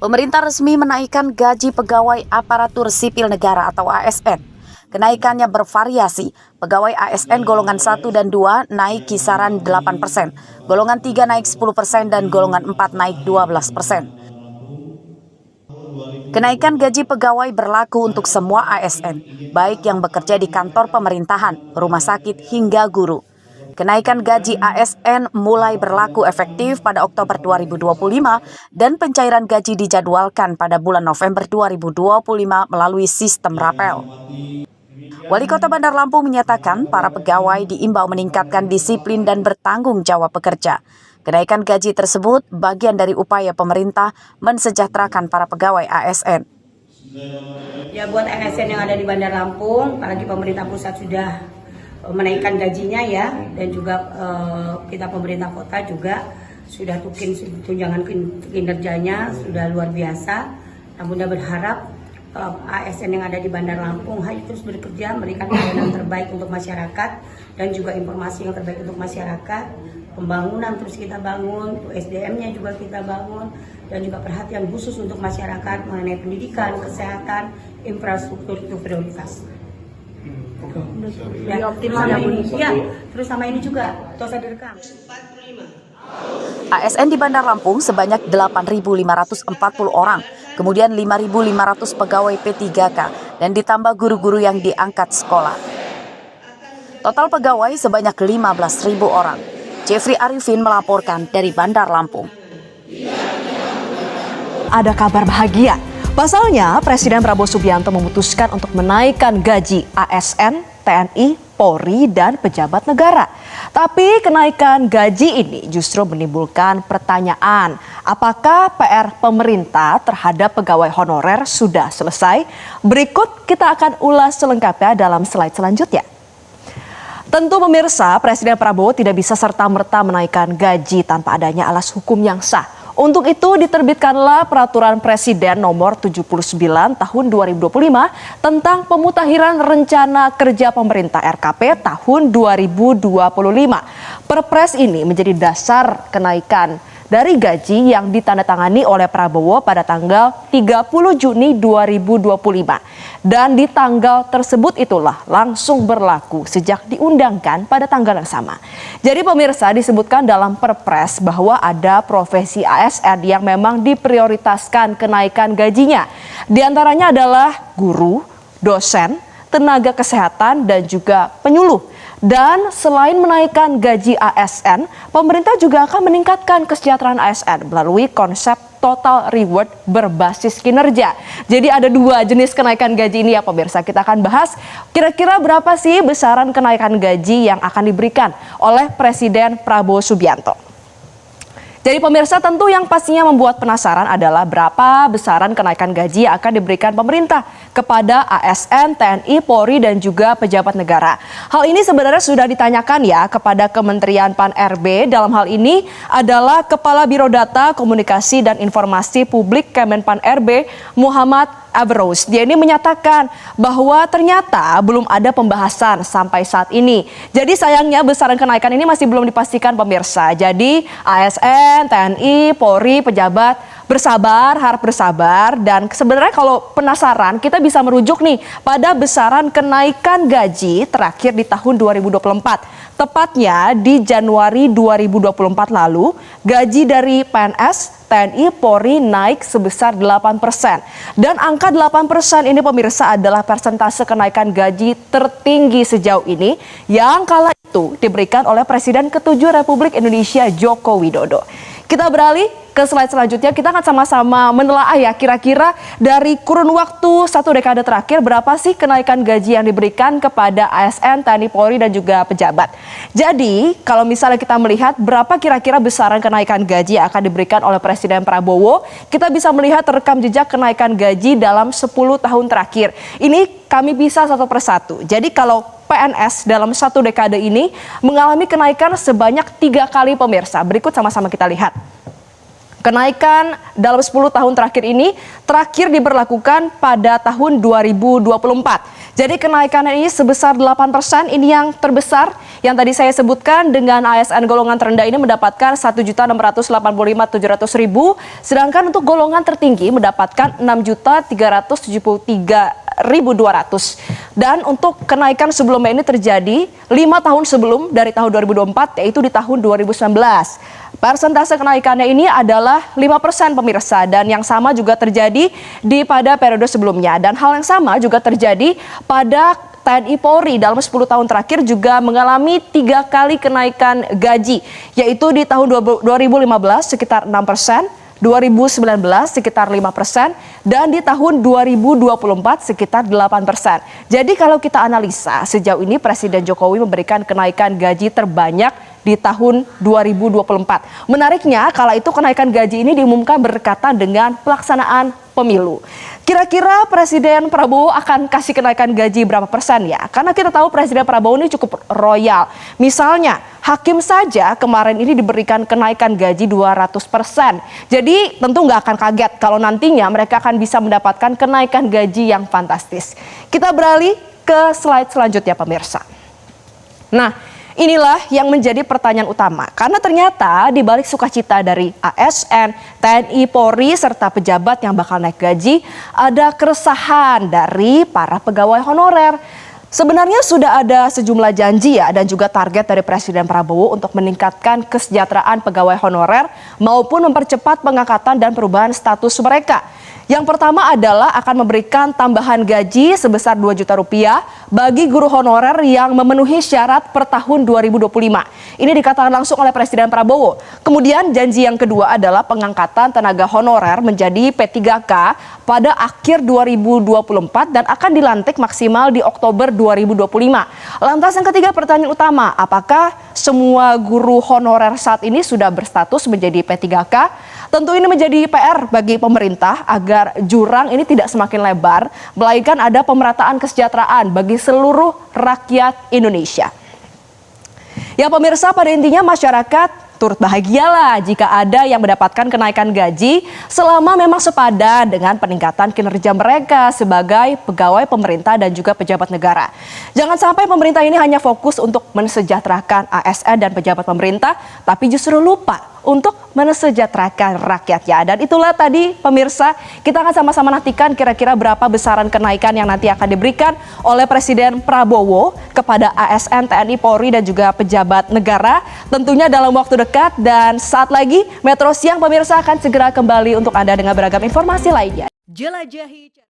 Pemerintah resmi menaikkan gaji pegawai aparatur sipil negara atau ASN. Kenaikannya bervariasi. Pegawai ASN golongan 1 dan 2 naik kisaran 8%, golongan 3 naik 10% dan golongan 4 naik 12%. Kenaikan gaji pegawai berlaku untuk semua ASN, baik yang bekerja di kantor pemerintahan, rumah sakit hingga guru. Kenaikan gaji ASN mulai berlaku efektif pada Oktober 2025 dan pencairan gaji dijadwalkan pada bulan November 2025 melalui sistem rapel. Wali Kota Bandar Lampung menyatakan para pegawai diimbau meningkatkan disiplin dan bertanggung jawab bekerja. Kenaikan gaji tersebut bagian dari upaya pemerintah mensejahterakan para pegawai ASN. Ya, buat ASN yang ada di Bandar Lampung, apalagi pemerintah pusat sudah menaikkan gajinya ya, dan juga kita pemerintah kota juga sudah tunjangan kinerjanya sudah luar biasa. Nah, Bunda berharap ASN yang ada di Bandar Lampung harus terus bekerja, memberikan pelayanan terbaik untuk masyarakat dan juga informasi yang terbaik untuk masyarakat. Pembangunan terus kita bangun, SDM-nya juga kita bangun, dan juga perhatian khusus untuk masyarakat mengenai pendidikan, kesehatan, infrastruktur itu prioritas. Ya, terus sama ini juga tosa direkam. ASN di Bandar Lampung sebanyak 8.540 orang, kemudian 5.500 pegawai P3K, dan ditambah guru-guru yang diangkat sekolah. Total pegawai sebanyak 15.000 orang. Jeffrey Arifin melaporkan dari Bandar Lampung. Ada kabar bahagia. Pasalnya, Presiden Prabowo Subianto memutuskan untuk menaikkan gaji ASN, TNI, Polri, dan pejabat negara. Tapi kenaikan gaji ini justru menimbulkan pertanyaan, apakah PR pemerintah terhadap pegawai honorer sudah selesai? Berikut kita akan ulas selengkapnya dalam slide selanjutnya. Tentu pemirsa, Presiden Prabowo tidak bisa serta-merta menaikkan gaji tanpa adanya alas hukum yang sah. Untuk itu diterbitkanlah Peraturan Presiden Nomor 79 Tahun 2025 tentang Pemutakhiran Rencana Kerja Pemerintah RKP tahun 2025. Perpres ini menjadi dasar kenaikan dari gaji yang ditandatangani oleh Prabowo pada tanggal 30 Juni 2025. Dan di tanggal tersebut itulah langsung berlaku sejak diundangkan pada tanggal yang sama. Jadi pemirsa, disebutkan dalam Perpres bahwa ada profesi ASN yang memang diprioritaskan kenaikan gajinya. Di antaranya adalah guru, dosen, tenaga kesehatan, dan juga penyuluh. Dan selain menaikkan gaji ASN, pemerintah juga akan meningkatkan kesejahteraan ASN melalui konsep total reward berbasis kinerja. Jadi ada dua jenis kenaikan gaji ini ya pemirsa. Kita akan bahas kira-kira berapa sih besaran kenaikan gaji yang akan diberikan oleh Presiden Prabowo Subianto. Jadi pemirsa, tentu yang pastinya membuat penasaran adalah berapa besaran kenaikan gaji yang akan diberikan pemerintah kepada ASN, TNI, Polri, dan juga pejabat negara. Hal ini sebenarnya sudah ditanyakan ya kepada Kementerian Pan-RB. Dalam hal ini adalah Kepala Biro Data, Komunikasi, dan Informasi Publik Kemenpan-RB, Muhammad Abrous. Dia ini menyatakan bahwa ternyata belum ada pembahasan sampai saat ini. Jadi sayangnya besaran kenaikan ini masih belum dipastikan pemirsa. Jadi ASN, TNI, Polri, pejabat bersabar, harap bersabar. Dan sebenarnya kalau penasaran kita bisa merujuk nih pada besaran kenaikan gaji terakhir di tahun 2024. Tepatnya di Januari 2024 lalu, gaji dari PNS, TNI, Polri naik sebesar 8%. Dan angka 8% ini pemirsa adalah persentase kenaikan gaji tertinggi sejauh ini yang kala itu diberikan oleh Presiden ke-7 Republik Indonesia Joko Widodo. Kita beralih ke slide selanjutnya, kita akan sama-sama menelaah ya kira-kira dari kurun waktu 1 dekade terakhir berapa sih kenaikan gaji yang diberikan kepada ASN, TNI, Polri, dan juga pejabat. Jadi kalau misalnya kita melihat berapa kira-kira besaran kenaikan gaji yang akan diberikan oleh Presiden Prabowo, kita bisa melihat rekam jejak kenaikan gaji dalam 10 tahun terakhir. Ini kami bisa satu persatu. Jadi kalau PNS dalam 1 dekade ini mengalami kenaikan sebanyak 3 kali pemirsa. Berikut sama-sama kita lihat. Kenaikan dalam 10 tahun terakhir ini terakhir diberlakukan pada tahun 2024. Jadi kenaikan ini sebesar 8%, ini yang terbesar yang tadi saya sebutkan. Dengan ASN golongan terendah ini mendapatkan 1.685.700.000, sedangkan untuk golongan tertinggi mendapatkan 6.373.200. Dan untuk kenaikan sebelumnya ini terjadi 5 tahun sebelum dari tahun 2024, yaitu di tahun 2019. Persentase kenaikannya ini adalah 5% pemirsa, dan yang sama juga terjadi pada periode sebelumnya. Dan hal yang sama juga terjadi pada TNI Polri dalam 10 tahun terakhir juga mengalami 3 kali kenaikan gaji, yaitu di tahun 2015 sekitar 6%, 2019 sekitar 5%, dan di tahun 2024 sekitar 8%. Jadi kalau kita analisa, sejauh ini Presiden Jokowi memberikan kenaikan gaji terbanyak di tahun 2024. Menariknya, kala itu kenaikan gaji ini diumumkan berdekatan dengan pelaksanaan pemilu. Kira-kira Presiden Prabowo akan kasih kenaikan gaji berapa persen ya? Karena kita tahu Presiden Prabowo ini cukup royal. Misalnya, hakim saja kemarin ini diberikan kenaikan gaji 200%. Jadi tentu nggak akan kaget kalau nantinya mereka akan bisa mendapatkan kenaikan gaji yang fantastis. Kita beralih ke slide selanjutnya pemirsa. Nah, inilah yang menjadi pertanyaan utama, karena ternyata di balik sukacita dari ASN, TNI, Polri, serta pejabat yang bakal naik gaji, ada keresahan dari para pegawai honorer. Sebenarnya sudah ada sejumlah janji ya dan juga target dari Presiden Prabowo untuk meningkatkan kesejahteraan pegawai honorer maupun mempercepat pengangkatan dan perubahan status mereka. Yang pertama adalah akan memberikan tambahan gaji sebesar 2 juta rupiah bagi guru honorer yang memenuhi syarat per tahun 2025. Ini dikatakan langsung oleh Presiden Prabowo. Kemudian janji yang kedua adalah pengangkatan tenaga honorer menjadi P3K pada akhir 2024 dan akan dilantik maksimal di Oktober 2025. Lantas yang ketiga, pertanyaan utama, apakah semua guru honorer saat ini sudah berstatus menjadi P3K? Tentu ini menjadi PR bagi pemerintah agar jurang ini tidak semakin lebar, melainkan ada pemerataan kesejahteraan bagi seluruh rakyat Indonesia. Ya pemirsa, pada intinya masyarakat turut bahagialah jika ada yang mendapatkan kenaikan gaji selama memang sepadan dengan peningkatan kinerja mereka sebagai pegawai pemerintah dan juga pejabat negara. Jangan sampai pemerintah ini hanya fokus untuk mensejahterakan ASN dan pejabat pemerintah, tapi justru lupa untuk mensejahterakan rakyatnya. Dan itulah tadi pemirsa, kita akan sama-sama nantikan kira-kira berapa besaran kenaikan yang nanti akan diberikan oleh Presiden Prabowo kepada ASN, TNI, Polri dan juga pejabat negara. Tentunya dalam waktu dekat, dan saat lagi Metro Siang pemirsa akan segera kembali untuk Anda dengan beragam informasi lainnya. Jelajahi